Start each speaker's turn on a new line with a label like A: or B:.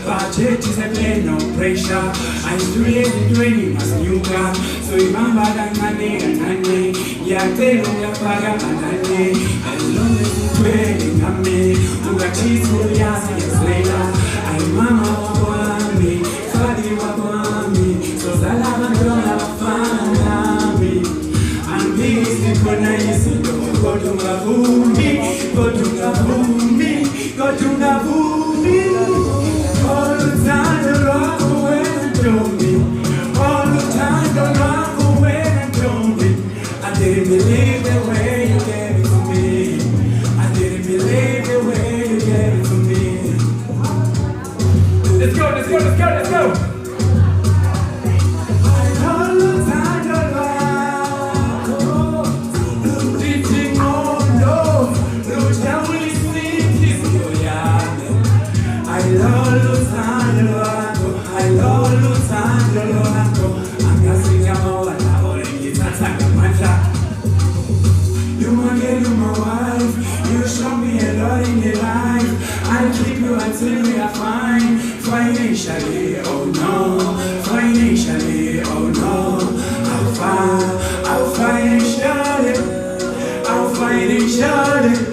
A: Budget is a play, no pressure. I still live dreaming as new car. So remember that money and money. Yeah, they don't have fire and money. As long as you're trading on me, you got cheese for the ass years later. I mama want me, daddy want me. So that I'm gonna have a fun on me. And this is the nice. Go to my boomy, go to my boomy, go to my boomy. All the time the Lwakho went to me. All the time the Lwakho went to me. I didn't believe the way you gave it to me. I didn't believe the way you gave it to me. Let's go, let's go, let's go, let's go. All the time the Lwakho, teaching on love, no shall we sing his glory. I love Uthando, I love Uthando. I'm asking about what I want to get a matter. You my girl, you my wife. You show me a lot in your life. I'll keep you until we are fine. Financially, oh no. Financially, oh no. I'll financially.